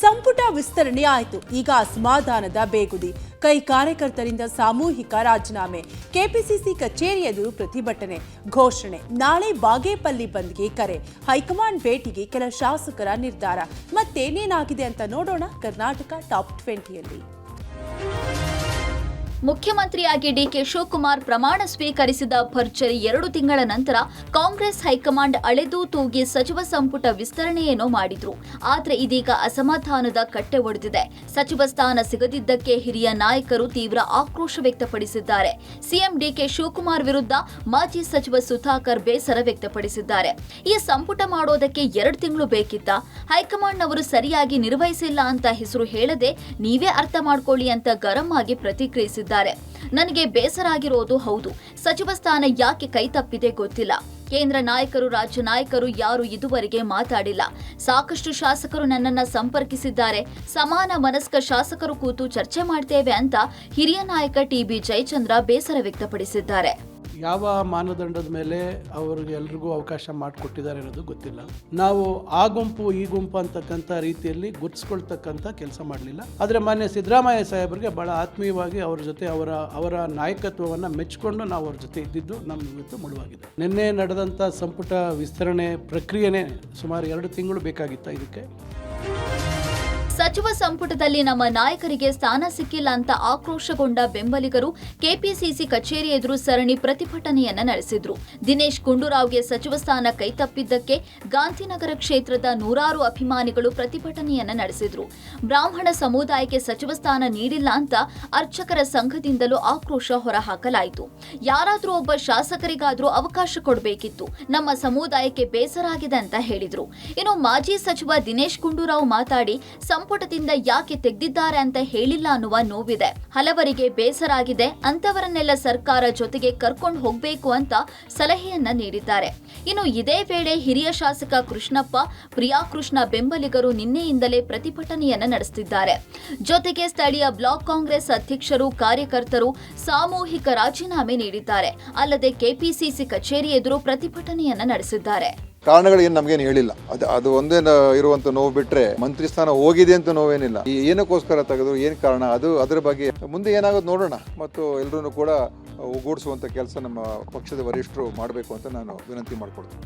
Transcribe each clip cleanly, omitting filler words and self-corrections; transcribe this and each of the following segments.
ಸಂಪುಟ ವಿಸ್ತರಣೆ ಆಯಿತು. ಈಗ ಅಸಮಾಧಾನದ ಬೇಗುದಿ. ಕೈ ಕಾರ್ಯಕರ್ತರಿಂದ ಸಾಮೂಹಿಕ ರಾಜೀನಾಮೆ. ಕೆಪಿಸಿಸಿ ಕಚೇರಿ ಎದುರು ಪ್ರತಿಭಟನೆ ಘೋಷಣೆ. ನಾಳೆ ಬಾಗೇಪಲ್ಲಿ ಬಂದ್ಗೆ ಕರೆ. ಹೈಕಮಾಂಡ್ ಭೇಟಿಗೆ ಕೆಲ ಶಾಸಕರ ನಿರ್ಧಾರ. ಮತ್ತೇನೇನಾಗಿದೆ ಅಂತ ನೋಡೋಣ ಕರ್ನಾಟಕ ಟಾಪ್ 20ಯಲ್ಲಿ. ಮುಖ್ಯಮಂತ್ರಿಯಾಗಿ ಡಿಕೆ ಶಿವಕುಮಾರ್ ಪ್ರಮಾಣ ಸ್ವೀಕರಿಸಿದ ಭರ್ಜರಿ 2 ತಿಂಗಳ ನಂತರ ಕಾಂಗ್ರೆಸ್ ಹೈಕಮಾಂಡ್ ಅಳೆದು ತೂಗಿ ಸಚಿವ ಸಂಪುಟ ವಿಸ್ತರಣೆಯೇನೋ ಮಾಡಿದ್ರು. ಆದ್ರೆ ಇದೀಗ ಅಸಮಾಧಾನದ ಕಟ್ಟೆ ಒಡೆದಿದೆ. ಸಚಿವ ಸ್ಥಾನ ಸಿಗದಿದ್ದಕ್ಕೆ ಹಿರಿಯ ನಾಯಕರು ತೀವ್ರ ಆಕ್ರೋಶ ವ್ಯಕ್ತಪಡಿಸಿದ್ದಾರೆ. ಸಿಎಂ ಡಿಕೆ ಶಿವಕುಮಾರ್ ವಿರುದ್ಧ ಮಾಜಿ ಸಚಿವ ಸುಧಾಕರ್ ಬೇಸರ ವ್ಯಕ್ತಪಡಿಸಿದ್ದಾರೆ. ಈ ಸಂಪುಟ ಮಾಡೋದಕ್ಕೆ 2 ತಿಂಗಳು ಬೇಕಿತ್ತ? ಹೈಕಮಾಂಡ್ನವರು ಸರಿಯಾಗಿ ನಿರ್ವಹಿಸಿಲ್ಲ ಅಂತ ಹೆಸರು ಹೇಳದೆ ನೀವೇ ಅರ್ಥ ಮಾಡ್ಕೊಳ್ಳಿ ಅಂತ ಗರಂ ಆಗಿ ಪ್ರತಿಕ್ರಿಯಿಸಿದ್ದಾರೆ. ನನಗೆ ಬೇಸರ ಆಗಿರೋದು ಹೌದು. ಸಚಿವ ಸ್ಥಾನ ಯಾಕೆ ಕೈ ತಪ್ಪಿದೆ ಗೊತ್ತಿಲ್ಲ. ಕೇಂದ್ರ ನಾಯಕರು, ರಾಜ್ಯ ನಾಯಕರು ಯಾರು ಇದುವರೆಗೆ ಮಾತಾಡಿಲ್ಲ. ಸಾಕಷ್ಟು ಶಾಸಕರು ನನ್ನನ್ನ ಸಂಪರ್ಕಿಸಿದ್ದಾರೆ. ಸಮಾನ ಮನಸ್ಕ ಶಾಸಕರು ಕೂತು ಚರ್ಚೆ ಮಾಡ್ತೇವೆ ಅಂತ ಹಿರಿಯ ನಾಯಕ ಟಿ.ಬಿ. ಜಯಚಂದ್ರ ಬೇಸರ ವ್ಯಕ್ತಪಡಿಸಿದ್ದಾರೆ. ಯಾವ ಮಾನದಂಡದ ಮೇಲೆ ಅವ್ರಿಗೆ ಎಲ್ರಿಗೂ ಅವಕಾಶ ಮಾಡಿಕೊಟ್ಟಿದ್ದಾರೆ ಅನ್ನೋದು ಗೊತ್ತಿಲ್ಲ. ನಾವು ಆ ಗುಂಪು ಈ ಗುಂಪು ಅಂತಕ್ಕಂಥ ರೀತಿಯಲ್ಲಿ ಗುರ್ತಿಸ್ಕೊಳ್ತಕ್ಕಂಥ ಕೆಲಸ ಮಾಡಲಿಲ್ಲ. ಆದರೆ ಮಾನ್ಯ ಸಿದ್ದರಾಮಯ್ಯ ಸಾಹೇಬರಿಗೆ ಬಹಳ ಆತ್ಮೀಯವಾಗಿ ಅವ್ರ ಜೊತೆ ಅವರ ನಾಯಕತ್ವವನ್ನು ಮೆಚ್ಚಿಕೊಂಡು ನಾವು ಅವ್ರ ಜೊತೆ ಇದ್ದಿದ್ದು ನಮ್ಗೆ ಇವತ್ತು ಮುಳುವಾಗಿದೆ. ನಿನ್ನೆ ನಡೆದಂಥ ಸಂಪುಟ ವಿಸ್ತರಣೆ ಪ್ರಕ್ರಿಯೆನೇ ಸುಮಾರು 2 ತಿಂಗಳು ಬೇಕಾಗಿತ್ತು. ಇದಕ್ಕೆ ಸಚಿವ ಸಂಪುಟದಲ್ಲಿ ನಮ್ಮ ನಾಯಕರಿಗೆ ಸ್ಥಾನ ಸಿಕ್ಕಿಲ್ಲ ಅಂತ ಆಕ್ರೋಶಗೊಂಡ ಬೆಂಬಲಿಗರು ಕೆಪಿಸಿಸಿ ಕಚೇರಿ ಎದುರು ಸರಣಿ ಪ್ರತಿಭಟನೆಯನ್ನ ನಡೆಸಿದ್ರು. ದಿನೇಶ್ ಗುಂಡೂರಾವ್ಗೆ ಸಚಿವ ಸ್ಥಾನ ಕೈತಪ್ಪಿದ್ದಕ್ಕೆ ಗಾಂಧಿನಗರ ಕ್ಷೇತ್ರದ ನೂರಾರು ಅಭಿಮಾನಿಗಳು ಪ್ರತಿಭಟನೆಯನ್ನ ನಡೆಸಿದ್ರು. ಬ್ರಾಹ್ಮಣ ಸಮುದಾಯಕ್ಕೆ ಸಚಿವ ಸ್ಥಾನ ನೀಡಿಲ್ಲ ಅಂತ ಅರ್ಚಕರ ಸಂಘದಿಂದಲೂ ಆಕ್ರೋಶ ಹೊರಹಾಕಲಾಯಿತು. ಯಾರಾದ್ರೂ ಒಬ್ಬ ಶಾಸಕರಿಗಾದ್ರೂ ಅವಕಾಶ ಕೊಡಬೇಕಿತ್ತು. ನಮ್ಮ ಸಮುದಾಯಕ್ಕೆ ಬೇಸರ ಆಗಿದೆ ಅಂತ ಹೇಳಿದ್ರು. ಇನ್ನು ಮಾಜಿ ಸಚಿವ ದಿನೇಶ್ ಗುಂಡೂರಾವ್ ಮಾತಾಡಿ ಸಂಪುಟದಿಂದ ಯಾಕೆ ತೆಗೆದಿದ್ದಾರೆ ಅಂತ ಹೇಳಿಲ್ಲ ಅನ್ನುವ ನೋವಿದೆ. ಹಲವರಿಗೆ ಬೇಸರ ಆಗಿದೆ. ಅಂತವರನ್ನೆಲ್ಲ ಸರ್ಕಾರ ಜೊತೆಗೆ ಕರ್ಕೊಂಡು ಹೋಗಬೇಕು ಅಂತ ಸಲಹೆಯನ್ನ ನೀಡಿದ್ದಾರೆ. ಇನ್ನು ಇದೇ ವೇಳೆ ಹಿರಿಯ ಶಾಸಕ ಕೃಷ್ಣಪ್ಪ, ಪ್ರಿಯಾಕೃಷ್ಣ ಬೆಂಬಲಿಗರು ನಿನ್ನೆಯಿಂದಲೇ ಪ್ರತಿಭಟನೆಯನ್ನ ನಡೆಸುತ್ತಿದ್ದಾರೆ. ಜೊತೆಗೆ ಸ್ಥಳೀಯ ಬ್ಲಾಕ್ ಕಾಂಗ್ರೆಸ್ ಅಧ್ಯಕ್ಷರು, ಕಾರ್ಯಕರ್ತರು ಸಾಮೂಹಿಕ ರಾಜೀನಾಮೆ ನೀಡಿದ್ದಾರೆ. ಅಲ್ಲದೆ ಕೆಪಿಸಿಸಿ ಕಚೇರಿ ಎದುರು ಪ್ರತಿಭಟನೆಯನ್ನ ನಡೆಸಿದ್ದಾರೆ. ಕಾರಣಗಳು ಏನು ನಮಗೇನು ಹೇಳಿಲ್ಲ. ಅದು ಒಂದೇ ಇರುವಂತ ನೋವು ಬಿಟ್ರೆ ಮಂತ್ರಿ ಸ್ಥಾನ ಹೋಗಿದೆ ಅಂತ ನೋವೇನಿಲ್ಲ. ಏನಕ್ಕೋಸ್ಕರ ತೆಗೆದು ಏನು ಕಾರಣ ಅದರ ಬಗ್ಗೆ ಮುಂದೆ ಏನಾಗೋದು ನೋಡೋಣ. ಮತ್ತು ಎಲ್ಲರೂ ಕೂಡ ಒಗ್ಗೂಡಿಸುವಂತ ಕೆಲಸ ನಮ್ಮ ಪಕ್ಷದ ವರಿಷ್ಠರು ಮಾಡಬೇಕು ಅಂತ ನಾನು ವಿನಂತಿ ಮಾಡಿಕೊಡ್ತೀನಿ.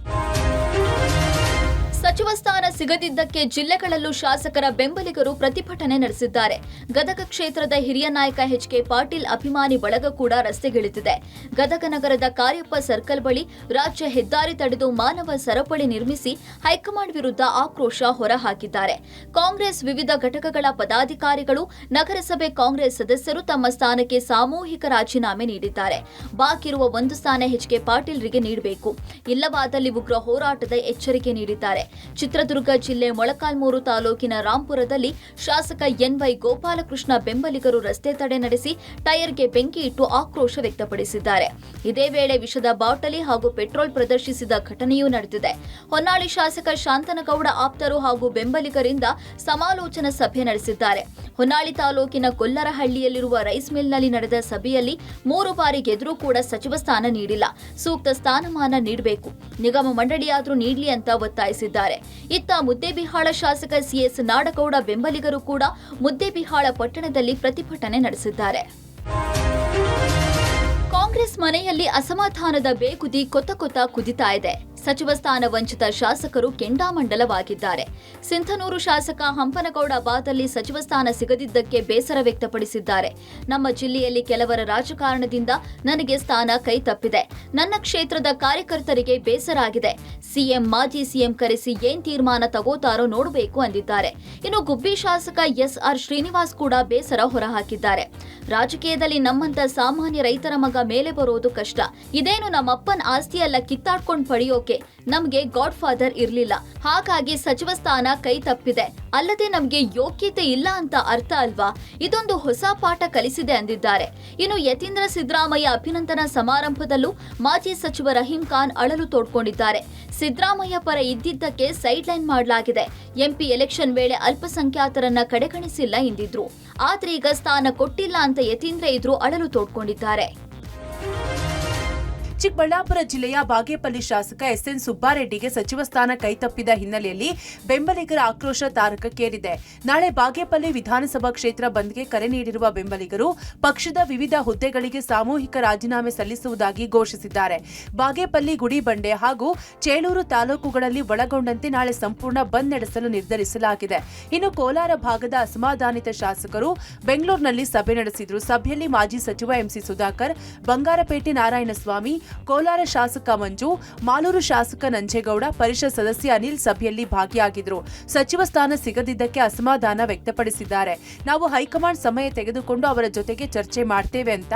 ಸಚಿವ ಸ್ಥಾನ ಸಿಗದಿದ್ದಕ್ಕೆ ಜಿಲ್ಲೆಗಳಲ್ಲೂ ಶಾಸಕರ ಬೆಂಬಲಿಗರು ಪ್ರತಿಭಟನೆ ನಡೆಸಿದ್ದಾರೆ. ಗದಗ ಕ್ಷೇತ್ರದ ಹಿರಿಯ ನಾಯಕ ಎಚ್.ಕೆ. ಪಾಟೀಲ್ ಅಭಿಮಾನಿ ಬಳಗ ಕೂಡ ರಸ್ತೆಗಿಳಿದಿದೆ. ಗದಗ ನಗರದ ಕಾರ್ಯಪ್ಪ ಸರ್ಕಲ್ ಬಳಿ ರಾಜ್ಯ ಹೆದ್ದಾರಿ ತಡೆದು ಮಾನವ ಸರಪಳಿ ನಿರ್ಮಿಸಿ ಹೈಕಮಾಂಡ್ ವಿರುದ್ಧ ಆಕ್ರೋಶ ಹೊರಹಾಕಿದ್ದಾರೆ. ಕಾಂಗ್ರೆಸ್ ವಿವಿಧ ಘಟಕಗಳ ಪದಾಧಿಕಾರಿಗಳು, ನಗರಸಭೆ ಕಾಂಗ್ರೆಸ್ ಸದಸ್ಯರು ತಮ್ಮ ಸ್ಥಾನಕ್ಕೆ ಸಾಮೂಹಿಕ ರಾಜೀನಾಮೆ ನೀಡಿದ್ದಾರೆ. ಬಾಕಿ ಇರುವ 1 ಸ್ಥಾನ ಎಚ್.ಕೆ. ಪಾಟೀಲ್ರಿಗೆ ನೀಡಬೇಕು. ಇಲ್ಲವಾದಲ್ಲಿ ಉಗ್ರ ಹೋರಾಟದ ಎಚ್ಚರಿಕೆ ನೀಡಿದ್ದಾರೆ. ಚಿತ್ರದುರ್ಗ ಜಿಲ್ಲೆ ಮೊಳಕಾಲ್ಮೂರು ತಾಲೂಕಿನ ರಾಂಪುರದಲ್ಲಿ ಶಾಸಕ ಎನ್.ವೈ. ಗೋಪಾಲಕೃಷ್ಣ ಬೆಂಬಲಿಗರು ರಸ್ತೆ ತಡೆ ನಡೆಸಿ ಟೈರ್ಗೆ ಬೆಂಕಿ ಇಟ್ಟು ಆಕ್ರೋಶ ವ್ಯಕ್ತಪಡಿಸಿದ್ದಾರೆ. ಇದೇ ವೇಳೆ ವಿಷದ ಬಾಟಲಿ ಹಾಗೂ ಪೆಟ್ರೋಲ್ ಪ್ರದರ್ಶಿಸಿದ ಘಟನೆಯೂ ನಡೆದಿದೆ. ಹೊನ್ನಾಳಿ ಶಾಸಕ ಶಾಂತನಗೌಡ ಆಪ್ತರು ಹಾಗೂ ಬೆಂಬಲಿಗರಿಂದ ಸಮಾಲೋಚನಾ ಸಭೆ ನಡೆಸಿದ್ದಾರೆ. ಹೊನ್ನಾಳಿ ತಾಲೂಕಿನ ಕೊಲ್ಲರಹಳ್ಳಿಯಲ್ಲಿರುವ ರೈಸ್ ಮಿಲ್ನಲ್ಲಿ ನಡೆದ ಸಭೆಯಲ್ಲಿ 3 ಬಾರಿ ಗೆದ್ರೂ ಕೂಡ ಸಚಿವ ಸ್ಥಾನ ನೀಡಿಲ್ಲ. ಸೂಕ್ತ ಸ್ಥಾನಮಾನ ನೀಡಬೇಕು. ನಿಗಮ ಮಂಡಳಿಯಾದ್ರೂ ನೀಡಲಿ ಅಂತ ಒತ್ತಾಯಿಸಿದ್ದಾರೆ. ಇತ್ತ ಮುದ್ದೇಬಿಹಾಳ ಶಾಸಕ ಸಿಎಸ್ ನಾಡಗೌಡ ಬೆಂಬಲಿಗರು ಕೂಡ ಮುದ್ದೇಬಿಹಾಳ ಪಟ್ಟಣದಲ್ಲಿ ಪ್ರತಿಭಟನೆ ನಡೆಸಿದ್ದಾರೆ. ಕಾಂಗ್ರೆಸ್ ಮನೆಯಲ್ಲಿ ಅಸಮಾಧಾನದ ಬೇಗುದಿ ಕೊತ್ತ ಕುದಿತಾ ಇದೆ. ಸಚಿವ ಸ್ಥಾನ ವಂಚಿತ ಶಾಸಕರು ಕೆಂಡಾಮಂಡಲವಾಗಿದ್ದಾರೆ. ಸಿಂಧನೂರು ಶಾಸಕ ಹಂಪನಗೌಡ ಬಾದಲ್ಲಿ ಸಚಿವ ಸ್ಥಾನ ಸಿಗದಿದ್ದಕ್ಕೆ ಬೇಸರ ವ್ಯಕ್ತಪಡಿಸಿದ್ದಾರೆ. ನಮ್ಮ ಜಿಲ್ಲೆಯಲ್ಲಿ ಕೆಲವರ ರಾಜಕಾರಣದಿಂದ ನನಗೆ ಸ್ಥಾನ ಕೈ ತಪ್ಪಿದೆ. ನನ್ನ ಕ್ಷೇತ್ರದ ಕಾರ್ಯಕರ್ತರಿಗೆ ಬೇಸರ ಆಗಿದೆ. ಸಿಎಂ, ಮಾಜಿ ಸಿಎಂ ಕರೆಸಿ ಏನ್ ತೀರ್ಮಾನ ತಗೋತಾರೋ ನೋಡಬೇಕು ಅಂದಿದ್ದಾರೆ. ಇನ್ನು ಗುಬ್ಬಿ ಶಾಸಕ ಎಸ್.ಆರ್. ಶ್ರೀನಿವಾಸ್ ಕೂಡ ಬೇಸರ ಹೊರಹಾಕಿದ್ದಾರೆ. ರಾಜಕೀಯದಲ್ಲಿ ನಮ್ಮಂತ ಸಾಮಾನ್ಯ ರೈತರ ಮಗ ಮೇಲೆ ಬರೋದು ಕಷ್ಟ. ಇದೇನು ನಮ್ಮಪ್ಪನ ಆಸ್ತಿಯೆಲ್ಲ ಕಿತ್ತಾಡ್ಕೊಂಡು ಪಡೆಯೋಕೆ ನಮ್ಗೆ ಗಾಡ್ ಫಾದರ್ ಇರ್ಲಿಲ್ಲ. ಹಾಗಾಗಿ ಸಚಿವ ಸ್ಥಾನ ಕೈ ತಪ್ಪಿದೆ. ಅಲ್ಲದೆ ನಮ್ಗೆ ಯೋಗ್ಯತೆ ಇಲ್ಲ ಅಂತ ಅರ್ಥ ಅಲ್ವಾ? ಇದೊಂದು ಹೊಸ ಪಾಠ ಕಲಿಸಿದೆ ಅಂದಿದ್ದಾರೆ. ಇನ್ನು ಯತೀಂದ್ರ ಸಿದ್ದರಾಮಯ್ಯ ಅಭಿನಂದನಾ ಸಮಾರಂಭದಲ್ಲೂ ಮಾಜಿ ಸಚಿವ ರಹೀಂ ಖಾನ್ ಅಳಲು ತೋಡ್ಕೊಂಡಿದ್ದಾರೆ. ಸಿದ್ದರಾಮಯ್ಯ ಪರ ಇದ್ದಿದ್ದಕ್ಕೆ ಸೈಡ್ ಲೈನ್ ಮಾಡಲಾಗಿದೆ. ಎಂಪಿ ಎಲೆಕ್ಷನ್ ವೇಳೆ ಅಲ್ಪಸಂಖ್ಯಾತರನ್ನ ಕಡೆಗಣಿಸಿಲ್ಲ ಎಂದಿದ್ರು. ಆದ್ರೆ ಈಗ ಸ್ಥಾನ ಕೊಟ್ಟಿಲ್ಲ ಅಂತ ಯತೀಂದ್ರ ಎದುರು ಅಳಲು ತೋಡ್ಕೊಂಡಿದ್ದಾರೆ. ಚಿಕ್ಕಬಳ್ಳಾಪುರ ಜಿಲ್ಲೆಯ ಬಾಗೇಪಲ್ಲಿ ಶಾಸಕ ಎಸ್ಎನ್ ಸುಬ್ಬಾರೆಡ್ಡಿಗೆ ಸಚಿವ ಸ್ಥಾನ ಕೈತಪ್ಪಿದ ಹಿನ್ನೆಲೆಯಲ್ಲಿ ಬೆಂಬಲಿಗರ ಆಕ್ರೋಶ ತಾರಕಕ್ಕೇರಿದೆ. ನಾಳೆ ಬಾಗೇಪಲ್ಲಿ ವಿಧಾನಸಭಾ ಕ್ಷೇತ್ರ ಬಂದ್ಗೆ ಕರೆ ನೀಡಿರುವ ಬೆಂಬಲಿಗರು ಪಕ್ಷದ ವಿವಿಧ ಹುದ್ದೆಗಳಿಗೆ ಸಾಮೂಹಿಕ ರಾಜೀನಾಮೆ ಸಲ್ಲಿಸುವುದಾಗಿ ಘೋಷಿಸಿದ್ದಾರೆ. ಬಾಗೇಪಲ್ಲಿ, ಗುಡಿಬಂಡೆ ಹಾಗೂ ಚೇಳೂರು ತಾಲೂಕುಗಳಲ್ಲಿ ಒಳಗೊಂಡಂತೆ ನಾಳೆ ಸಂಪೂರ್ಣ ಬಂದ್ ನಡೆಸಲು ನಿರ್ಧರಿಸಲಾಗಿದೆ. ಇನ್ನು ಕೋಲಾರ ಭಾಗದ ಅಸಮಾಧಾನಿತ ಶಾಸಕರು ಬೆಂಗಳೂರಿನಲ್ಲಿ ಸಭೆ ನಡೆಸಿದರು. ಸಭೆಯಲ್ಲಿ ಮಾಜಿ ಸಚಿವ ಎಂಸಿ ಸುಧಾಕರ್, ಬಂಗಾರಪೇಟೆ ನಾರಾಯಣಸ್ವಾಮಿ, ಕೋಲಾರ ಶಾಸಕ ಮಂಜು, ಮಾಲೂರು ಶಾಸಕ ನಂಜೇಗೌಡ, ಪರಿಷತ್ ಸದಸ್ಯ ಅನಿಲ್ ಸಭೆಯಲ್ಲಿ ಭಾಗಿಯಾಗಿದ್ದರು. ಸಚಿವ ಸ್ಥಾನ ಸಿಗದಿದ್ದಕ್ಕೆ ಅಸಮಾಧಾನ ವ್ಯಕ್ತಪಡಿಸಿದ್ದಾರೆ. ನಾವು ಹೈಕಮಾಂಡ್ ಸಮಯ ತೆಗೆದುಕೊಂಡು ಅವರ ಜೊತೆಗೆ ಚರ್ಚೆ ಮಾಡ್ತೇವೆ ಅಂತ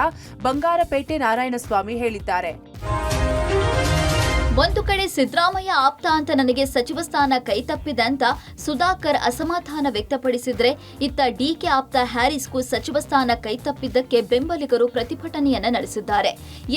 ಬಂಗಾರಪೇಟೆ ನಾರಾಯಣಸ್ವಾಮಿ ಹೇಳಿದ್ದಾರೆ. ಒಂದು ಕಡೆ ಸಿದ್ದರಾಮಯ್ಯ ಆಪ್ತ ಅಂತ ನನಗೆ ಸಚಿವ ಸ್ಥಾನ ಕೈತಪ್ಪಿದೆ ಅಂತ ಸುಧಾಕರ್ ಅಸಮಾಧಾನ ವ್ಯಕ್ತಪಡಿಸಿದ್ರೆ, ಇತ್ತ ಡಿಕೆ ಆಪ್ತ ಹ್ಯಾರಿಸ್ಗೂ ಸಚಿವ ಸ್ಥಾನ ಕೈತಪ್ಪಿದ್ದಕ್ಕೆ ಬೆಂಬಲಿಗರು ಪ್ರತಿಭಟನೆಯನ್ನ ನಡೆಸಿದ್ದಾರೆ.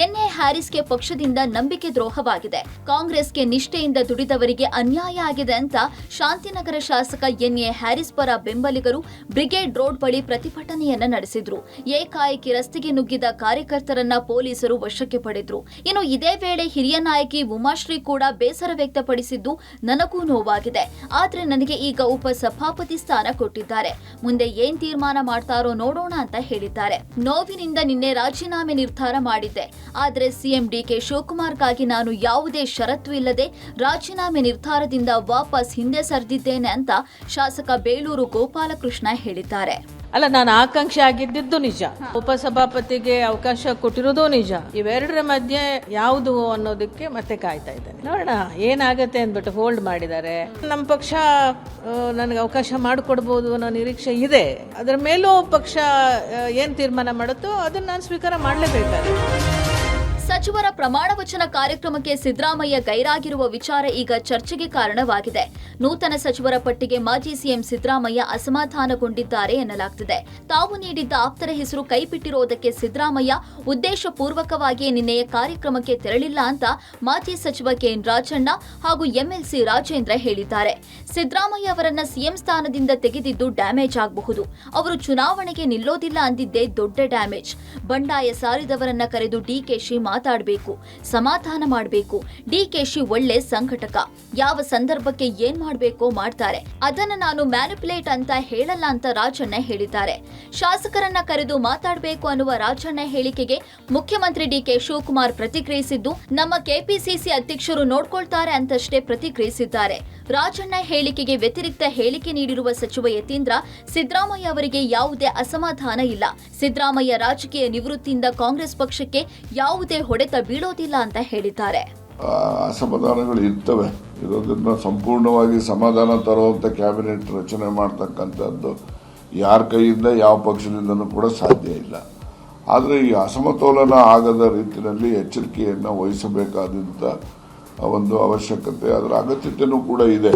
ಎನ್ಎ ಹ್ಯಾರಿಸ್ಗೆ ಪಕ್ಷದಿಂದ ನಂಬಿಕೆ ದ್ರೋಹವಾಗಿದೆ, ಕಾಂಗ್ರೆಸ್ಗೆ ನಿಷ್ಠೆಯಿಂದ ದುಡಿದವರಿಗೆ ಅನ್ಯಾಯ ಆಗಿದೆ ಅಂತ ಶಾಂತಿನಗರ ಶಾಸಕ ಎನ್ಎ ಹ್ಯಾರಿಸ್ ಪರ ಬೆಂಬಲಿಗರು ಬ್ರಿಗೇಡ್ ರೋಡ್ ಬಳಿ ಪ್ರತಿಭಟನೆಯನ್ನ ನಡೆಸಿದ್ರು. ಏಕಾಏಕಿ ರಸ್ತೆಗೆ ನುಗ್ಗಿದ ಕಾರ್ಯಕರ್ತರನ್ನ ಪೊಲೀಸರು ವಶಕ್ಕೆ ಪಡೆದ್ರು. ಇನ್ನು ಇದೇ ವೇಳೆ ಹಿರಿಯ ನಾಯಕಿ ಉಮಾಶ್ರೀ ಕೂಡ ಬೇಸರ ವ್ಯಕ್ತಪಡಿಸಿದ್ದು, ನನಗೂ ನೋವಾಗಿದೆ, ಆದ್ರೆ ನನಗೆ ಈಗ ಉಪ ಸಭಾಪತಿ ಸ್ಥಾನ ಕೊಟ್ಟಿದ್ದಾರೆ, ಮುಂದೆ ಏನ್ ತೀರ್ಮಾನ ಮಾಡ್ತಾರೋ ನೋಡೋಣ ಅಂತ ಹೇಳಿದ್ದಾರೆ. ನೋವಿನಿಂದ ನಿನ್ನೆ ರಾಜೀನಾಮೆ ನಿರ್ಧಾರ ಮಾಡಿದ್ದೆ, ಆದ್ರೆ ಸಿಎಂ ಡಿಕೆ ಶಿವಕುಮಾರ್ಗಾಗಿ ನಾನು ಯಾವುದೇ ಷರತ್ತು ಇಲ್ಲದೆ ರಾಜೀನಾಮೆ ನಿರ್ಧಾರದಿಂದ ವಾಪಸ್ ಹಿಂದೆ ಸರಿದಿದ್ದೇನೆ ಅಂತ ಶಾಸಕ ಬೇಳೂರು ಗೋಪಾಲಕೃಷ್ಣ ಹೇಳಿದ್ದಾರೆ. ಅಲ್ಲ, ನಾನು ಆಕಾಂಕ್ಷಿ ಆಗಿದ್ದು ನಿಜ, ಉಪಸಭಾಪತಿಗೆ ಅವಕಾಶ ಕೊಟ್ಟಿರೋದು ನಿಜ. ಇವೆರಡರ ಮಧ್ಯೆ ಯಾವುದು ಅನ್ನೋದಕ್ಕೆ ಮತ್ತೆ ಕಾಯ್ತಾ ಇದ್ದೇನೆ. ನೋಡೋಣ ಏನಾಗತ್ತೆ ಅಂದ್ಬಿಟ್ಟು ಹೋಲ್ಡ್ ಮಾಡಿದ್ದಾರೆ. ನಮ್ಮ ಪಕ್ಷ ನನಗೆ ಅವಕಾಶ ಮಾಡಿಕೊಡ್ಬೋದು ಅನ್ನೋ ನಿರೀಕ್ಷೆ ಇದೆ. ಅದರ ಮೇಲೂ ಪಕ್ಷ ಏನ್ ತೀರ್ಮಾನ ಮಾಡುತ್ತೋ ಅದನ್ನ ನಾನು ಸ್ವೀಕಾರ ಮಾಡಲೇಬೇಕಾದ್ರೆ. ಸಚಿವರ ಪ್ರಮಾಣ ವಚನ ಕಾರ್ಯಕ್ರಮಕ್ಕೆ ಸಿದ್ದರಾಮಯ್ಯ ಗೈರಾಗಿರುವ ವಿಚಾರ ಈಗ ಚರ್ಚೆಗೆ ಕಾರಣವಾಗಿದೆ. ನೂತನ ಸಚಿವರ ಪಟ್ಟಿಗೆ ಮಾಜಿ ಸಿಎಂ ಸಿದ್ದರಾಮಯ್ಯ ಅಸಮಾಧಾನಗೊಂಡಿದ್ದಾರೆ ಎನ್ನಲಾಗುತ್ತಿದೆ. ತಾವು ನೀಡಿದ್ದ ಆಪ್ತರ ಹೆಸರು ಕೈಬಿಟ್ಟಿರುವುದಕ್ಕೆ ಸಿದ್ದರಾಮಯ್ಯ ಉದ್ದೇಶಪೂರ್ವಕವಾಗಿ ನಿನ್ನೆಯ ಕಾರ್ಯಕ್ರಮಕ್ಕೆ ತೆರಳಿಲ್ಲ ಅಂತ ಮಾಜಿ ಸಚಿವ ಕೆಎನ್ ರಾಜಣ್ಣ ಹಾಗೂ ಎಂಎಲ್ಸಿ ರಾಜೇಂದ್ರ ಹೇಳಿದ್ದಾರೆ. ಸಿದ್ದರಾಮಯ್ಯ ಅವರನ್ನ ಸಿಎಂ ಸ್ಥಾನದಿಂದ ತೆಗೆದಿದ್ದು ಡ್ಯಾಮೇಜ್ ಆಗಬಹುದು, ಅವರು ಚುನಾವಣೆಗೆ ನಿಲ್ಲೋದಿಲ್ಲ ಅಂದಿದ್ದೇ ದೊಡ್ಡ ಡ್ಯಾಮೇಜ್. ಬಂಡಾಯ ಸಾರಿದವರನ್ನ ಕರೆದು ಡಿಕೆಶಿ ಮಾತಾಡಬೇಕು, ಸಮಾಧಾನ ಮಾಡಬೇಕು. ಡಿಕೆಶಿ ಒಳ್ಳೆ ಸಂಘಟಕ, ಯಾವ ಸಂದರ್ಭಕ್ಕೆ ಏನ್ ಮಾಡಬೇಕೋ ಮಾಡ್ತಾರೆ, ಅದನ್ನ ನಾನು ಮ್ಯಾನಿಪುಲೇಟ್ ಅಂತ ಹೇಳಲ್ಲ ಅಂತ ರಾಜಣ್ಣ ಹೇಳಿದ್ದಾರೆ. ಶಾಸಕರನ್ನ ಕರೆದು ಮಾತಾಡಬೇಕು ಅನ್ನುವ ರಾಜಣ್ಣ ಹೇಳಿಕೆಗೆ ಮುಖ್ಯಮಂತ್ರಿ ಡಿಕೆ ಶಿವಕುಮಾರ್ ಪ್ರತಿಕ್ರಿಯಿಸಿದ್ದು, ನಮ್ಮ ಕೆಪಿಸಿಸಿ ಅಧ್ಯಕ್ಷರು ನೋಡ್ಕೊಳ್ತಾರೆ ಅಂತಷ್ಟೇ ಪ್ರತಿಕ್ರಿಯಿಸಿದ್ದಾರೆ. ರಾಜಣ್ಣ ಹೇಳಿಕೆಗೆ ವ್ಯತಿರಿಕ್ತ ಹೇಳಿಕೆ ನೀಡಿರುವ ಸಚಿವ ಯತೀಂದ್ರ, ಸಿದ್ದರಾಮಯ್ಯ ಅವರಿಗೆ ಯಾವುದೇ ಅಸಮಾಧಾನ ಇಲ್ಲ, ಸಿದ್ದರಾಮಯ್ಯ ರಾಜಕೀಯ ನಿವೃತ್ತಿಯಿಂದ ಕಾಂಗ್ರೆಸ್ ಪಕ್ಷಕ್ಕೆ ಯಾವುದೇ ಹೊಡೆತ ಬೀಳೋದಿಲ್ಲ ಅಂತ ಹೇಳಿದ್ದಾರೆ. ಅಸಮಾಧಾನಗಳು ಇರ್ತವೆ, ಇರೋದನ್ನ ಸಂಪೂರ್ಣವಾಗಿ ಸಮಾಧಾನ ತರುವಂತ ಕ್ಯಾಬಿನೆಟ್ ರಚನೆ ಮಾಡ್ತಕ್ಕಂಥದ್ದು ಯಾರ ಕೈಯಿಂದ ಯಾವ ಪಕ್ಷದಿಂದನೂ ಕೂಡ ಸಾಧ್ಯ ಇಲ್ಲ. ಆದರೆ ಈ ಅಸಮತೋಲನ ಆಗದ ರೀತಿಯಲ್ಲಿ ಎಚ್ಚರಿಕೆಯನ್ನು ವಹಿಸಬೇಕಾದಂತ ಒಂದು ಅವಶ್ಯಕತೆ, ಅದರ ಅಗತ್ಯತೆಯೂ ಕೂಡ ಇದೆ.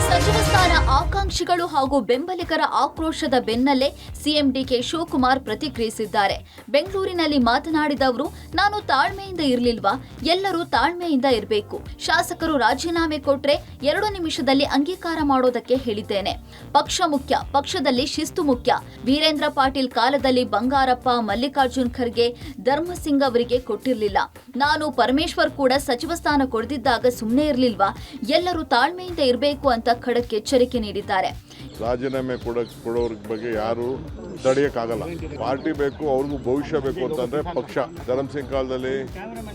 ಸಚಿವ ಸ್ಥಾನ ಆಕಾಂಕ್ಷಿಗಳು ಹಾಗೂ ಬೆಂಬಲಿಗರ ಆಕ್ರೋಶದ ಬೆನ್ನಲ್ಲೇ ಸಿಎಂ ಡಿಕೆ ಶಿವಕುಮಾರ್ ಪ್ರತಿಕ್ರಿಯಿಸಿದ್ದಾರೆ. ಬೆಂಗಳೂರಿನಲ್ಲಿ ಮಾತನಾಡಿದ ಅವರು, ನಾನು ತಾಳ್ಮೆಯಿಂದ ಇರಲಿಲ್ವಾ? ಎಲ್ಲರೂ ತಾಳ್ಮೆಯಿಂದ ಇರಬೇಕು. ಶಾಸಕರು ರಾಜೀನಾಮೆ ಕೊಟ್ರೆ 2 ನಿಮಿಷದಲ್ಲಿ ಅಂಗೀಕಾರ ಮಾಡೋದಕ್ಕೆ ಹೇಳಿದ್ದೇನೆ. ಪಕ್ಷ ಮುಖ್ಯ, ಪಕ್ಷದಲ್ಲಿ ಶಿಸ್ತು ಮುಖ್ಯ. ವೀರೇಂದ್ರ ಪಾಟೀಲ್ ಕಾಲದಲ್ಲಿ ಬಂಗಾರಪ್ಪ, ಮಲ್ಲಿಕಾರ್ಜುನ್ ಖರ್ಗೆ, ಧರ್ಮಸಿಂಗ್ ಅವರಿಗೆ ಕೊಟ್ಟಿರಲಿಲ್ಲ. ನಾನು ಪರಮೇಶ್ವರ್ ಕೂಡ ಸಚಿವ ಸ್ಥಾನ ಕೊಡದಿದ್ದಾಗ ಸುಮ್ಮನೆ ಇರಲಿಲ್ವಾ? ಎಲ್ಲರೂ ತಾಳ್ಮೆಯಿಂದ ಇರಬೇಕು ಅಂತ ಖಡಕ್ ಎಚ್ಚರಿಕೆ ನೀಡಿದ್ದಾರೆ. ರಾಜೀನಾಮೆ ಕೊಡೋರ ಬಗ್ಗೆ ಯಾರು ತಡೆಯಕ್ಕಾಗಲ್ಲ. ಪಾರ್ಟಿ ಬೇಕು, ಅವ್ರಿಗೂ ಭವಿಷ್ಯ ಬೇಕು ಅಂತಂದ್ರೆ ಪಕ್ಷ. ಧರ್ಮಸಿಂಗ್ ಕಾಲದಲ್ಲಿ,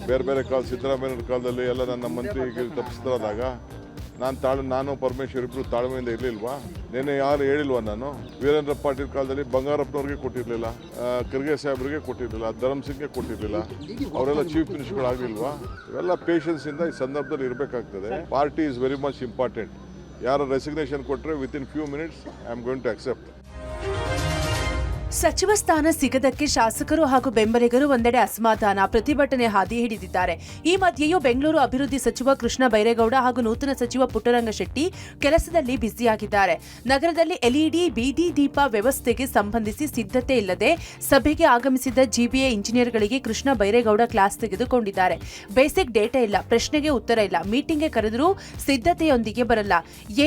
ಬೇರೆ ಬೇರೆ ಕಾಲ, ಸಿದ್ದರಾಮಯ್ಯ ಕಾಲದಲ್ಲಿ ಎಲ್ಲ ನನ್ನ ಮಂತ್ರಿ ತಪ್ಪಿಸಿದಾಗ ನಾನು ಪರಮೇಶ್ವರ್ ಇಬ್ರು ತಾಳ್ಮೆಯಿಂದ ಇರ್ಲಿಲ್ವಾ? ನೆನ್ನೆ ಯಾರು ಹೇಳಿಲ್ವಾ? ನಾನು ವೀರೇಂದ್ರ ಪಾಟೀಲ್ ಕಾಲದಲ್ಲಿ ಬಂಗಾರಪ್ಪನವ್ರಿಗೆ ಕೊಟ್ಟಿರ್ಲಿಲ್ಲ, ಖರ್ಗೆ ಸಾಹೇಬ್ರಿಗೆ ಕೊಟ್ಟಿರ್ಲಿಲ್ಲ, ಧರ್ಮಸಿಂಗ್ಗೆ ಕೊಟ್ಟಿರ್ಲಿಲ್ಲ, ಅವರೆಲ್ಲ ಚೀಫ್ ಮಿನಿಸ್ಟರ್ಗಳಾಗಿಲ್ವಾ? ಇವೆಲ್ಲ ಪೇಷನ್ಸ್ ಇಂದ ಈ ಸಂದರ್ಭದಲ್ಲಿ ಇರಬೇಕಾಗ್ತದೆ. Party is very much important. ಯಾರು ರೆಸಿಗ್ನೇಷನ್ ಕೊಟ್ಟರೆ within few minutes I am going to accept. ಸಚಿವ ಸ್ಥಾನ ಸಿಗದಕ್ಕೆ ಶಾಸಕರು ಹಾಗೂ ಬೆಂಬಲಿಗರು ಒಂದೆಡೆ ಅಸಮಾಧಾನ, ಪ್ರತಿಭಟನೆ ಹಾದಿ ಹಿಡಿದಿದ್ದಾರೆ. ಈ ಮಧ್ಯೆಯೂ ಬೆಂಗಳೂರು ಅಭಿವೃದ್ಧಿ ಸಚಿವ ಕೃಷ್ಣ ಬೈರೇಗೌಡ ಹಾಗೂ ನೂತನ ಸಚಿವ ಪುಟ್ಟರಂಗ ಶೆಟ್ಟಿ ಕೆಲಸದಲ್ಲಿ ಬ್ಯುಸಿಯಾಗಿದ್ದಾರೆ. ನಗರದಲ್ಲಿ ಎಲ್ಇಡಿ ಬೀದಿ ದೀಪ ವ್ಯವಸ್ಥೆಗೆ ಸಂಬಂಧಿಸಿ ಸಿದ್ಧತೆ ಇಲ್ಲದೆ ಸಭೆಗೆ ಆಗಮಿಸಿದ್ದ ಜಿಬಿಎ ಇಂಜಿನಿಯರ್ಗಳಿಗೆ ಕೃಷ್ಣ ಬೈರೇಗೌಡ ಕ್ಲಾಸ್ ತೆಗೆದುಕೊಂಡಿದ್ದಾರೆ. ಬೇಸಿಕ್ ಡೇಟಾ ಇಲ್ಲ, ಪ್ರಶ್ನೆಗೆ ಉತ್ತರ ಇಲ್ಲ, ಮೀಟಿಂಗ್ಗೆ ಕರೆದರೂ ಸಿದ್ಧತೆಯೊಂದಿಗೆ ಬರಲ್ಲ,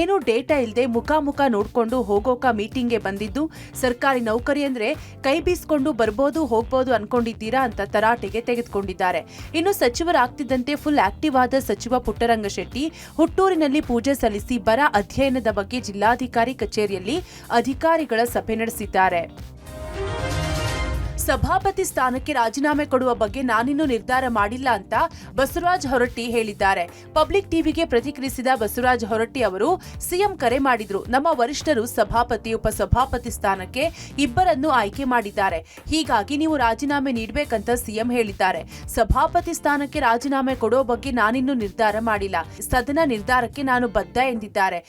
ಏನೂ ಡೇಟಾ ಇಲ್ಲದೆ ಮುಖಾಮುಖ ನೋಡಿಕೊಂಡು ಹೋಗೋಕ ಮೀಟಿಂಗ್ಗೆ ಬಂದಿದ್ದು, ಸರ್ಕಾರಿ ನೌಕರಿಯನ್ನು ಅಂದ್ರೆ ಕೈ ಬೀಸ್ಕೊಂಡು ಬರ್ಬೋದು ಹೋಗ್ಬೋದು ಅನ್ಕೊಂಡಿದ್ದೀರಾ ಅಂತ ತರಾಟೆಗೆ ತೆಗೆದುಕೊಂಡಿದ್ದಾರೆ. ಇನ್ನು ಸಚಿವರಾಗ್ತಿದ್ದಂತೆ ಫುಲ್ ಆಕ್ಟಿವ್ ಆದ ಸಚಿವ ಪುಟ್ಟರಂಗಶೆಟ್ಟಿ ಹುಟ್ಟೂರಿನಲ್ಲಿ ಪೂಜೆ ಸಲ್ಲಿಸಿ ಬರ ಅಧ್ಯಯನದ ಬಗ್ಗೆ ಜಿಲ್ಲಾಧಿಕಾರಿ ಕಚೇರಿಯಲ್ಲಿ ಅಧಿಕಾರಿಗಳ ಸಭೆ ನಡೆಸಿದ್ದಾರೆ. ಸಭಾಪತಿ ಸ್ಥಾನಕ್ಕೆ ರಾಜೀನಾಮೆ ಕೊಡುವ ಬಗ್ಗೆ ನಾನಿನ್ನೂ ನಿರ್ಧಾರ ಮಾಡಿಲ್ಲ ಅಂತ ಬಸವರಾಜ ಹೊರಟ್ಟಿ ಹೇಳಿದ್ದಾರೆ. ಪಬ್ಲಿಕ್ ಟಿವಿಗೆ ಪ್ರತಿಕ್ರಿಯಿಸಿದ ಬಸವರಾಜ ಹೊರಟ್ಟಿ ಅವರು ಸಿಎಂ ಕರೆ ಮಾಡಿದ್ರು. ನಮ್ಮ ವರಿಷ್ಠರು ಸಭಾಪತಿ ಉಪಸಭಾಪತಿ ಸ್ಥಾನಕ್ಕೆ ಇಬ್ಬರನ್ನು ಆಯ್ಕೆ ಮಾಡಿದ್ದಾರೆ. ಹೀಗಾಗಿ ನೀವು ರಾಜೀನಾಮೆ ನೀಡಬೇಕಂತ ಸಿಎಂ ಹೇಳಿದ್ದಾರೆ. ಸಭಾಪತಿ ಸ್ಥಾನಕ್ಕೆ ರಾಜೀನಾಮೆ ಕೊಡೋ ಬಗ್ಗೆ ನಾನಿನ್ನೂ ನಿರ್ಧಾರ ಮಾಡಿಲ್ಲ. ಸದನ ನಿರ್ಧಾರಕ್ಕೆ ನಾನು ಬದ್ಧ ಎಂದಿದ್ದಾರೆ.